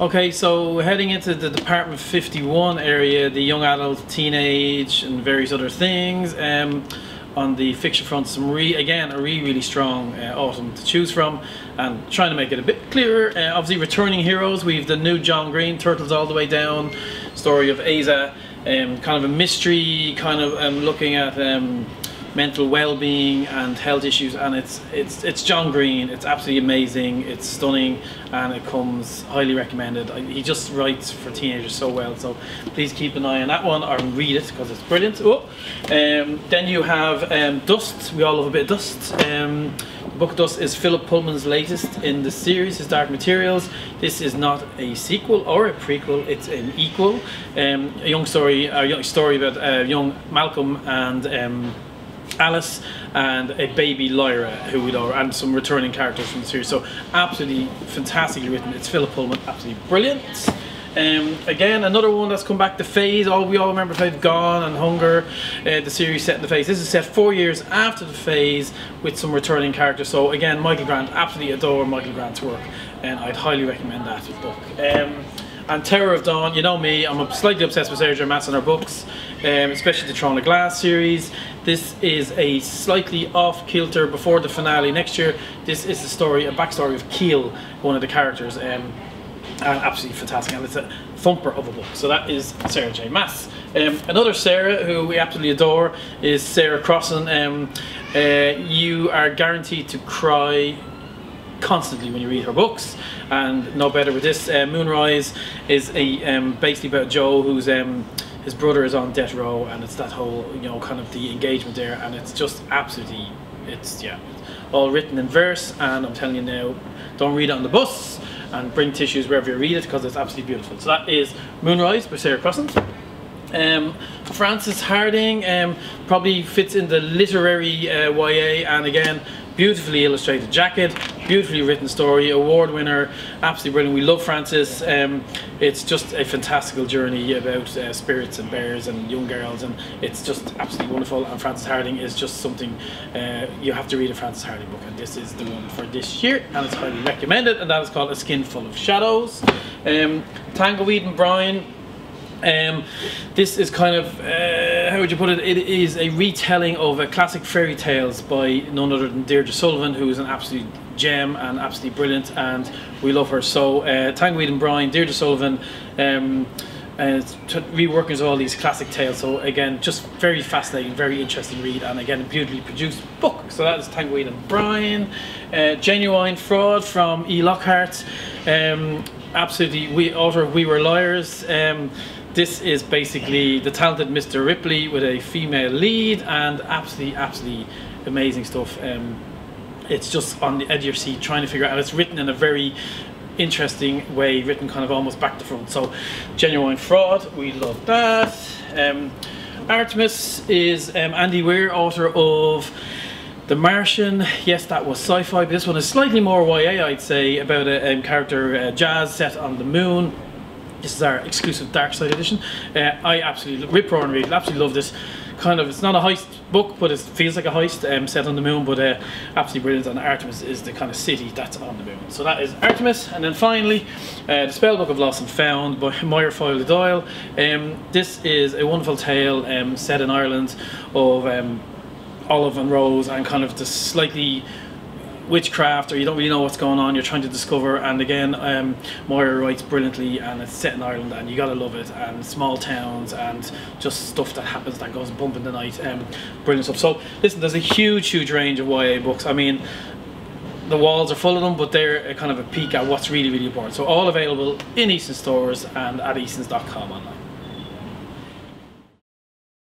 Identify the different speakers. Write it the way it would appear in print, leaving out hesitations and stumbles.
Speaker 1: Okay, so heading into the Department 51 area, the young adult, teenage, and various other things. On the fiction front, again a really strong autumn to choose from, and trying to make it a bit clearer. Obviously, returning heroes. We've the new John Green, Turtles All the Way Down, story of Asa, kind of a mystery, kind of looking at mental well-being and health issues, and it's John Green. It's absolutely amazing, it's stunning, and it comes highly recommended. He just writes for teenagers so well, so please keep an eye on that one or read it because it's brilliant. Then you have Dust. We all love a bit of Dust. The book Dust is Philip Pullman's latest in the series, his Dark Materials. This is not a sequel or a prequel, it's an equal. A young story about young Malcolm and Alice and a baby Lyra, who we know, and some returning characters from the series. So absolutely fantastically written. It's Philip Pullman, absolutely brilliant. Again, another one that's come back, The Phase. We all remember Phase Gone and Hunger, the series set in The Phase. This is set 4 years after The Phase with some returning characters. So again, Michael Grant, absolutely adore Michael Grant's work, and I'd highly recommend that book. And Terror of Dawn, you know me, I'm slightly obsessed with Sarah J. Maas and her books, especially the Throne of Glass series. This is a slightly off-kilter before the finale next year. This is the story, a backstory of Keel, one of the characters, and absolutely fantastic, and it's a thumper of a book. So that is Sarah J. Maas. Another Sarah who we absolutely adore is Sarah Crossan. You are guaranteed to cry constantly when you read her books, and no better with this. Moonrise is basically about Joe, who's his brother is on death row, and it's that whole, you know, kind of the engagement there, and it's just absolutely, it's all written in verse, and I'm telling you now, don't read it on the bus, and bring tissues wherever you read it, because it's absolutely beautiful. So that is Moonrise by Sarah Crossan. Frances Harding probably fits in the literary YA, and again, beautifully illustrated jacket, beautifully written story, award winner, absolutely brilliant. We love Frances. It's just a fantastical journey about spirits and bears and young girls, and it's just absolutely wonderful. And Frances Harding is just something, you have to read a Frances Harding book, and this is the one for this year, and it's highly recommended, and that is called A Skin Full of Shadows. Tangleweed and Brian. This is kind of, how would you put it? It is a retelling of a classic fairy tales by none other than Deirdre Sullivan, who is an absolute gem and absolutely brilliant, and we love her. So Tangleweed and Brian, Deirdre Sullivan, reworkings of all these classic tales. So again, just very fascinating, very interesting read, and again, a beautifully produced book. So that is Tangleweed and Brian. Genuine Fraud from E. Lockhart. Absolutely, author of We Were Liars. This is basically the talented Mr. Ripley with a female lead, and absolutely amazing stuff. It's just on the edge of your seat trying to figure out, and it's written in a very interesting way, written kind of almost back to front. So Genuine Fraud, we love that. Artemis is Andy Weir, author of The Martian. Yes, that was sci-fi, but this one is slightly more YA, I'd say, about a character, Jazz, set on the moon. This is our exclusive Dark Side edition. I absolutely rip roaring read, absolutely love this. Kind of, it's not a heist book, but it feels like a heist, set on the moon, but absolutely brilliant. And Artemis is the kind of city that's on the moon. So that is Artemis. And then finally, the Spellbook of Lost and Found by Moira Foyle Doyle. This is a wonderful tale set in Ireland of Olive and Rose, and kind of the slightly witchcraft, or you don't really know what's going on, you're trying to discover. And again, Moira writes brilliantly, and it's set in Ireland, and you gotta love it, and small towns and just stuff that happens that goes bump in the night. Brilliant stuff. So listen, there's a huge range of YA books. I mean, the walls are full of them, but they're kind of a peek at what's really important. So all available in Eason stores and at easons.com online.